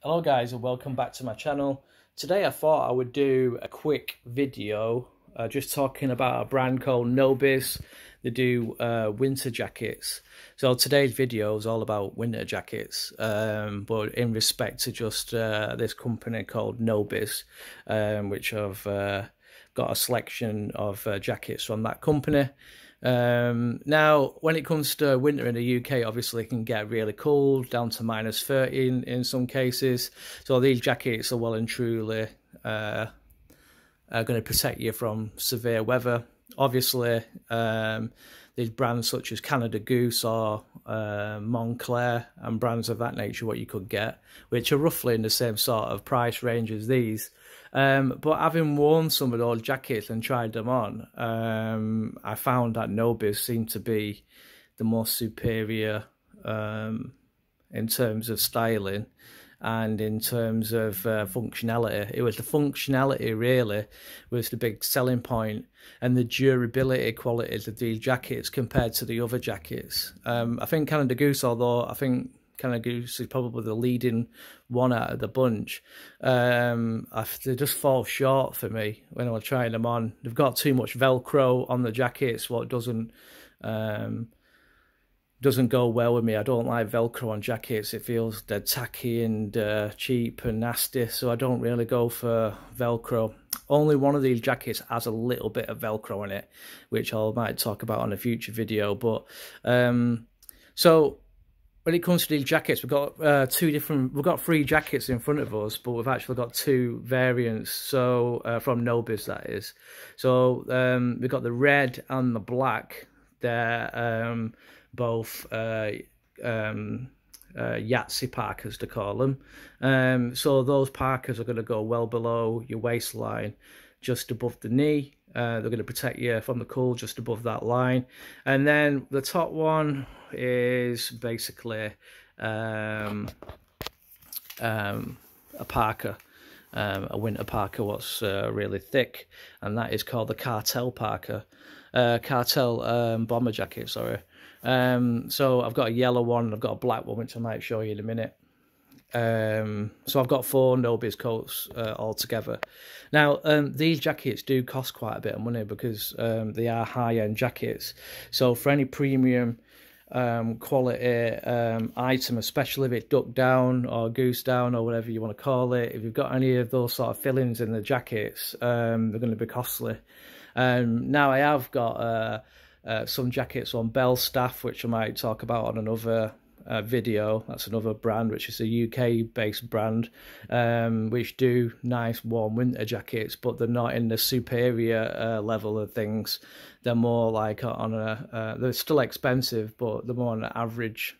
Hello guys and welcome back to my channel. Today I thought I would do a quick video just talking about a brand called Nobis. They do winter jackets. So today's video is all about winter jackets, but in respect to just this company called Nobis, which I've got a selection of jackets from that company. Now, when it comes to winter in the UK, obviously it can get really cold, down to -30 in some cases. So these jackets are well and truly are going to protect you from severe weather. Obviously, these brands such as Canada Goose or Monclear and brands of that nature, what you could get, which are roughly in the same sort of price range as these. But having worn some of those jackets and tried them on, I found that Nobis seemed to be the most superior in terms of styling and in terms of functionality. It was the functionality really was the big selling point, and the durability qualities of these jackets compared to the other jackets. I think Canada Goose, although I think Canada Goose is probably the leading one out of the bunch, they just fall short for me when I was trying them on. They've got too much Velcro on the jackets, what doesn't go well with me. I don't like Velcro on jackets. It feels dead tacky and cheap and nasty, so I don't really go for Velcro. Only one of these jackets has a little bit of Velcro in it, which I might talk about on a future video. But so when it comes to these jackets, we've got we've got 3 jackets in front of us, but we've actually got 2 variants. So from Nobis, that is. So we've got the red and the black. They're both Yatsey Parkas, to call them. So those Parkas are going to go well below your waistline, just above the knee. They're going to protect you from the cold just above that line. And then the top one is basically a parka, a winter parka, what's really thick, and that is called the Cartel Parka. Cartel bomber jacket, sorry. So I've got a yellow one, I've got a black one, which I might show you in a minute. So I've got 4 Nobis coats altogether. Now, these jackets do cost quite a bit of money because they are high-end jackets. So for any premium quality item, especially if it's duck down or goose down or whatever you want to call it, if you've got any of those sort of fillings in the jackets, they're going to be costly. Now I have got some jackets on Belstaff, which I might talk about on another video. That's another brand, which is a UK based brand, which do nice warm winter jackets, but they're not in the superior level of things. They're more like on a they're still expensive, but they're more on an average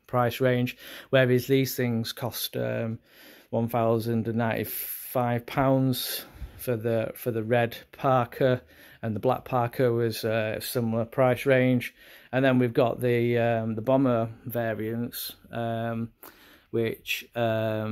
price range, whereas these things cost £1,095 for the red parka, and the black parka was a similar price range. And then we've got the bomber variants, which are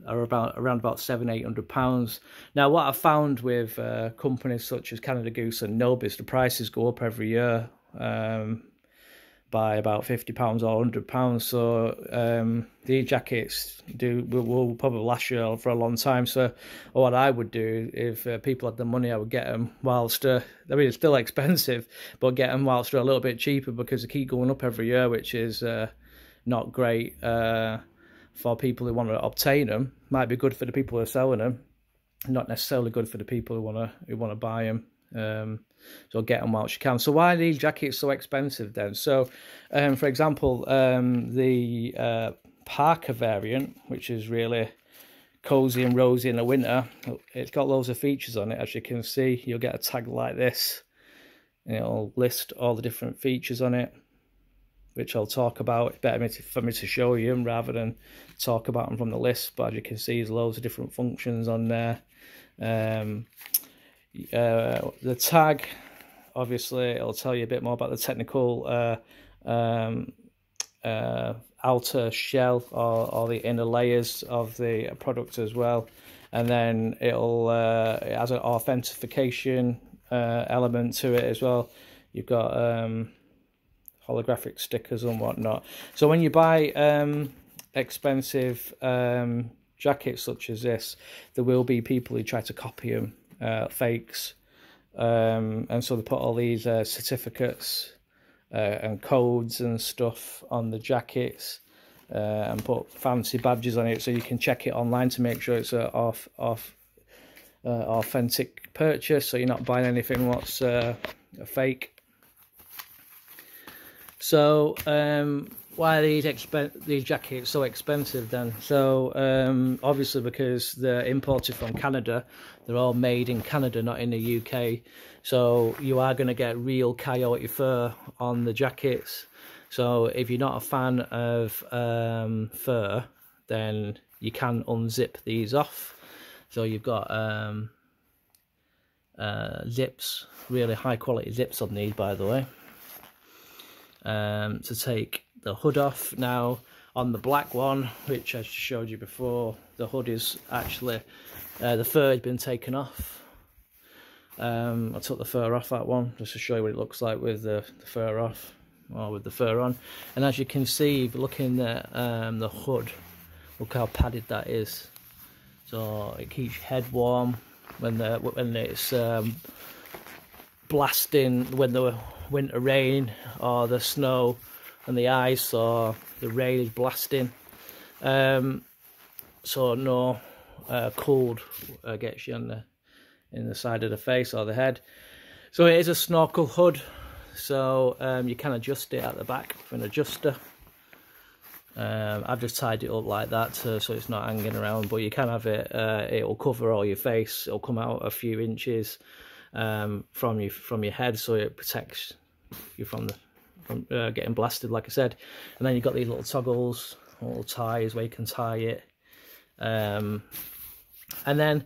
around about £700–800. Now, what I found with companies such as Canada Goose and Nobis, the prices go up every year by about £50 or £100. So these jackets will probably last you for a long time. So what I would do, if people had the money, I would get them whilst I mean, it's still expensive, but get them whilst they're a little bit cheaper, because they keep going up every year, which is not great for people who want to obtain them. Might be good for the people who are selling them, not necessarily good for the people who want to buy them. So get them whilst you can. So why are these jackets so expensive then? So for example, the parka variant, which is really cozy and rosy in the winter, it's got loads of features on it. As you can see, you'll get a tag like this, and it'll list all the different features on it, which I'll talk about. It's better for me to show you them rather than talk about them from the list. But as you can see, there's loads of different functions on there. The tag, obviously, it'll tell you a bit more about the technical outer shell or the inner layers of the product as well. And then it has an authentication element to it as well. You've got holographic stickers and whatnot. So when you buy expensive jackets such as this, there will be people who try to copy them, fakes, and so they put all these certificates and codes and stuff on the jackets, and put fancy badges on it, so you can check it online to make sure it's a authentic purchase, so you're not buying anything what's a fake. So why are these jackets so expensive then? So obviously because they're imported from Canada, they're all made in Canada, not in the UK. So you are going to get real coyote fur on the jackets. So if you're not a fan of fur, then you can unzip these off. So you've got zips, really high quality zips on these, by the way, to take the hood off. Now on the black one, which I showed you before, the hood is actually, the fur has been taken off. I took the fur off that one just to show you what it looks like with the fur off, or with the fur on. And as you can see, if you're looking at the hood, look how padded that is. So it keeps your head warm when it's blasting, when the winter rain or the snow and the ice or the rain is blasting. So no cold gets you in the side of the face or the head. So it is a snorkel hood. So you can adjust it at the back with an adjuster. I've just tied it up like that so it's not hanging around, but you can have it, it'll cover all your face, it'll come out a few inches from your head, so it protects you from getting blasted, like I said. And then you've got these little toggles, little ties where you can tie it. And then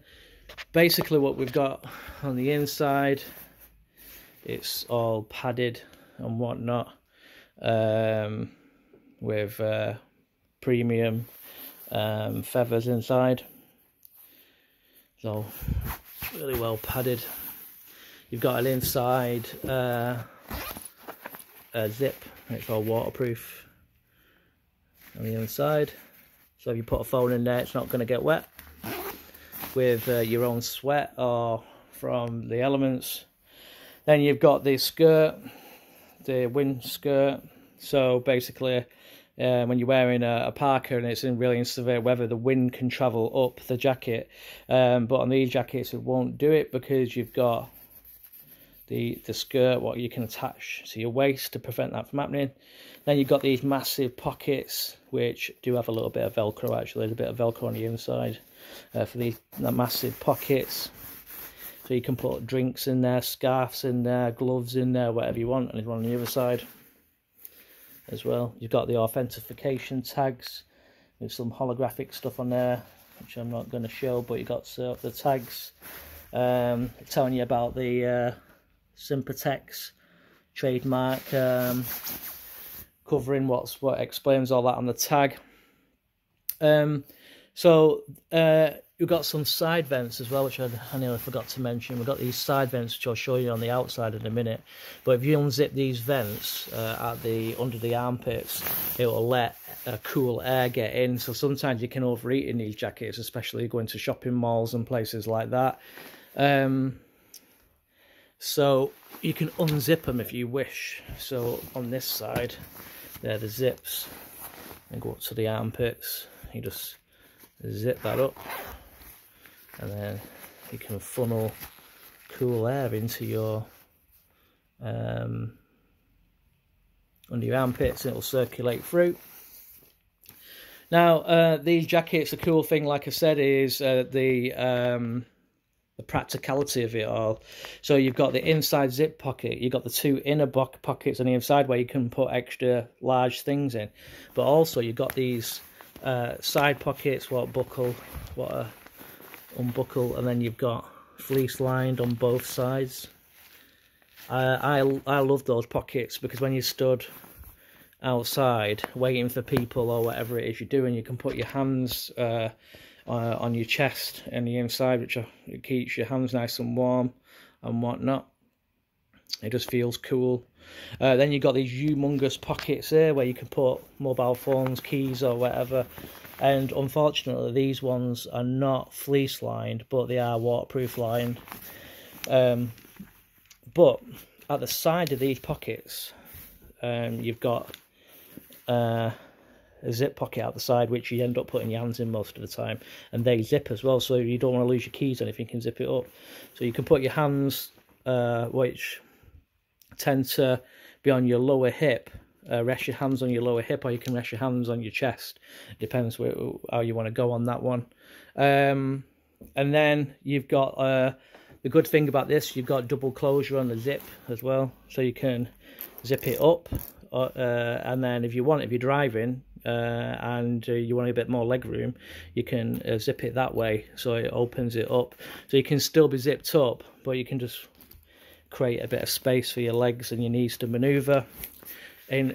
basically what we've got on the inside, it's all padded and whatnot, with premium feathers inside, so really well padded. You've got an inside zip, it's all waterproof on the inside, so if you put a phone in there, it's not going to get wet with your own sweat or from the elements. Then you've got the skirt, the wind skirt. So basically, when you're wearing a parka and it's in really severe weather, the wind can travel up the jacket. But on these jackets, it won't do it because you've got the skirt, what you can attach to your waist to prevent that from happening. Then you've got these massive pockets, which do have a little bit of Velcro, actually. There's a bit of Velcro on the inside for these massive pockets. So you can put drinks in there, scarves in there, gloves in there, whatever you want. And there's one on the other side as well. You've got the authentication tags with some holographic stuff on there, which I'm not going to show, but you've got the tags telling you about the Sympatex trademark, covering what explains all that on the tag. So you've got some side vents as well, which I nearly forgot to mention. We've got these side vents, which I'll show you on the outside in a minute. But if you unzip these vents under the armpits, it will let cool air get in. So sometimes you can overheat in these jackets, especially going to shopping malls and places like that. So you can unzip them if you wish. So on this side, they're the zips, and go up to the armpits. You just zip that up, and then you can funnel cool air into your under your armpits, and it'll circulate through. Now these jackets, the cool thing, like I said, is the practicality of it all. So you've got the inside zip pocket, you've got the two inner pockets on the inside where you can put extra large things in, but also you've got these side pockets, unbuckle, and then you've got fleece lined on both sides. I love those pockets, because when you stood outside waiting for people or whatever it is you're doing, you can put your hands on your chest and the inside, which it keeps your hands nice and warm and whatnot. It just feels cool. Then you've got these humongous pockets here where you can put mobile phones, keys or whatever. And unfortunately these ones are not fleece lined, but they are waterproof lined. But at the side of these pockets, you've got a zip pocket out the side, which you end up putting your hands in most of the time, and they zip as well, so you don't want to lose your keys or anything, you can zip it up. So you can put your hands, which tend to be on your lower hip, rest your hands on your lower hip, or you can rest your hands on your chest. It depends how you want to go on that one. And then you've got the good thing about this, you've got double closure on the zip as well, so you can zip it up, and then if you're driving and you want a bit more leg room, you can zip it that way, so it opens it up, so you can still be zipped up, but you can just create a bit of space for your legs and your knees to maneuver. And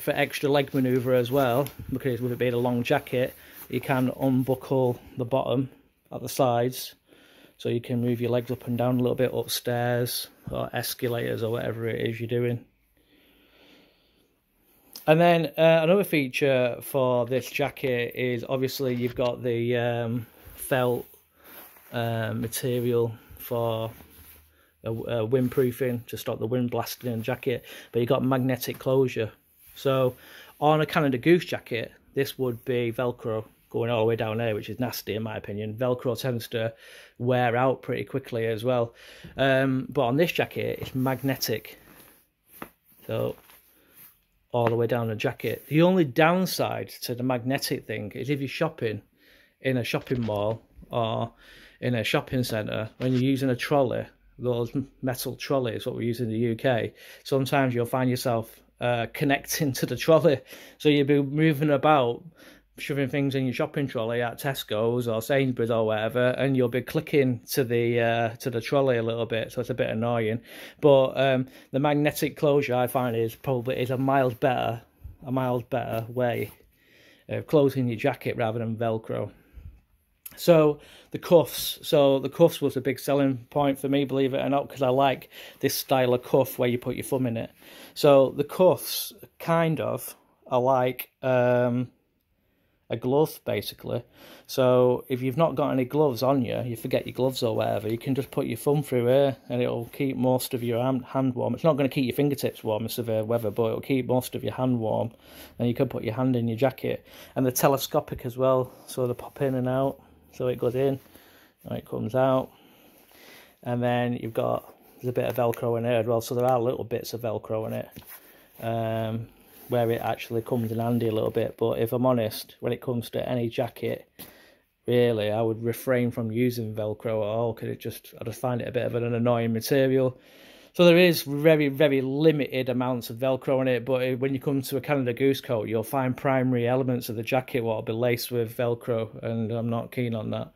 for extra leg maneuver as well, because with it being a long jacket, you can unbuckle the bottom at the sides, so you can move your legs up and down a little bit, upstairs or escalators or whatever it is you're doing. And then another feature for this jacket is obviously you've got the felt material for windproofing to stop the wind blasting in the jacket, but you've got magnetic closure. So on a Canada Goose jacket, this would be Velcro going all the way down there, which is nasty in my opinion. Velcro tends to wear out pretty quickly as well. But on this jacket, it's magnetic. So all the way down the jacket. The only downside to the magnetic thing is if you're shopping in a shopping mall or in a shopping centre, when you're using a trolley, those metal trolleys, what we use in the UK, sometimes you'll find yourself connecting to the trolley. So you'll be moving about, shoving things in your shopping trolley at Tesco's or Sainsbury's or whatever, and you'll be clicking to the trolley a little bit, so it's a bit annoying. But the magnetic closure, I find, is a miles better way of closing your jacket rather than Velcro. So the cuffs. So the cuffs was a big selling point for me, believe it or not, because I like this style of cuff where you put your thumb in it. So the cuffs kind of are like a glove, basically. So if you've not got any gloves on you, you forget your gloves or whatever, you can just put your thumb through here and it'll keep most of your hand warm. It's not going to keep your fingertips warm in severe weather, but it'll keep most of your hand warm, and you can put your hand in your jacket. And they're telescopic as well, so they pop in and out. So it goes in and it comes out, and then you've got, there's a bit of Velcro in there as well, so there are little bits of Velcro in it, where it actually comes in handy a little bit. But if I'm honest, when it comes to any jacket, really, I would refrain from using Velcro at all, because I just find it a bit of an annoying material. So there is very, very limited amounts of Velcro in it, but when you come to a Canada Goose coat, you'll find primary elements of the jacket what will be laced with Velcro, and I'm not keen on that.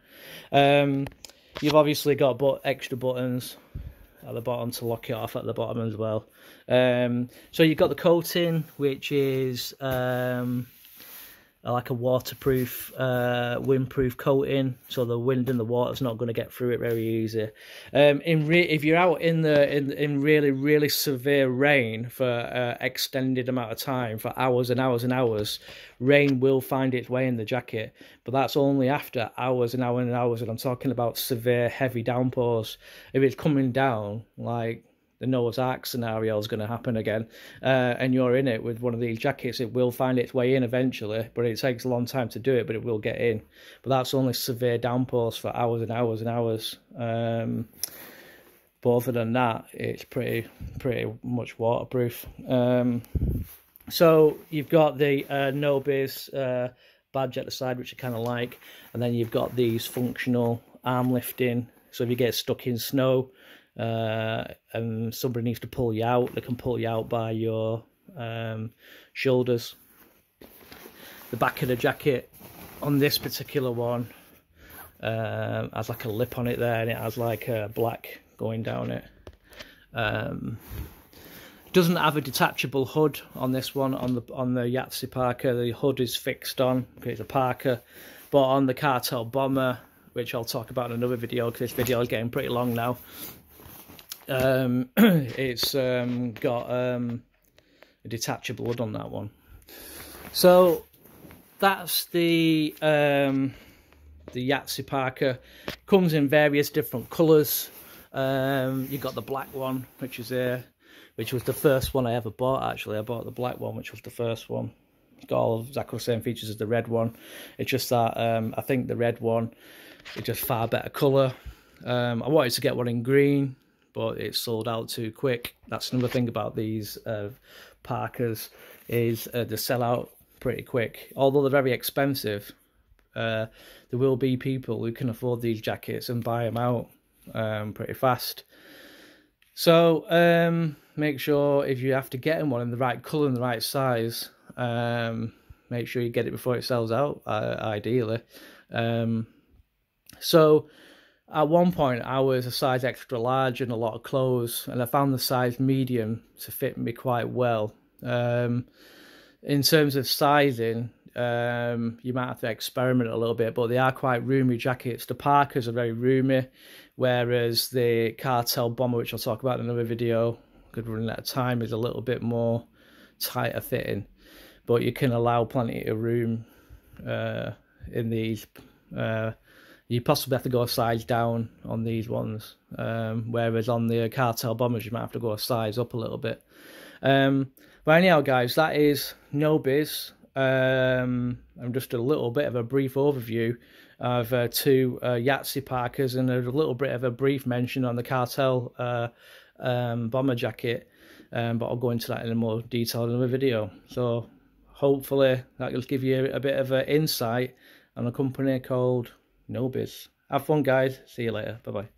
You've obviously got extra buttons at the bottom to lock it off at the bottom as well. So you've got the coating, which is like a waterproof, windproof coating, so the wind and the water's not going to get through it very easy. If you're out in really, really severe rain for extended amount of time, for hours and hours and hours, rain will find its way in the jacket, but that's only after hours and hours and hours, and I'm talking about severe, heavy downpours. If it's coming down, like the Noah's Ark scenario is going to happen again, and you're in it with one of these jackets, it will find its way in eventually, but it takes a long time to do it, but it will get in. But that's only severe downpours for hours and hours and hours. But other than that, it's pretty much waterproof. So you've got the Nobis badge at the side, which I kind of like, and then you've got these functional arm lifting, so if you get stuck in snow, and somebody needs to pull you out, they can pull you out by your shoulders. The back of the jacket on this particular one has like a lip on it there, and it has like a black going down it. Doesn't have a detachable hood on this one. On the Yatsey Parka, the hood is fixed on because it's a Parka, but on the Cartel Bomber, which I'll talk about in another video because this video is getting pretty long now, It's got a detachable hood on that one. So that's the Yatsey Parka. Comes in various different colours. You got the black one, which is here, which was the first one I ever bought. Actually, I bought the black one, which was the first one. It's got all exactly the same features as the red one. It's just that I think the red one is just far better colour. I wanted to get one in green, but it sold out too quick. That's another thing about these parkas, is they sell out pretty quick. Although they're very expensive, there will be people who can afford these jackets and buy them out pretty fast. So make sure, if you have to get one in the right colour and the right size, make sure you get it before it sells out, ideally. So at one point I was a size extra large in a lot of clothes, and I found the size medium to fit me quite well. In terms of sizing, you might have to experiment a little bit, but they are quite roomy jackets. The Parkas are very roomy, whereas the Cartel Bomber, which I'll talk about in another video, good running out of time, is a little bit more tighter fitting, but you can allow plenty of room in these. You possibly have to go a size down on these ones, whereas on the Cartel Bombers you might have to go a size up a little bit. But anyhow, guys, that is Nobis. I'm just a little bit of a brief overview of two Yatsey Parkas, and a little bit of a brief mention on the Cartel bomber jacket, but I'll go into that in more detail in another video. So hopefully that will give you a bit of an insight on a company called Nobis. Have fun, guys. See you later. Bye bye.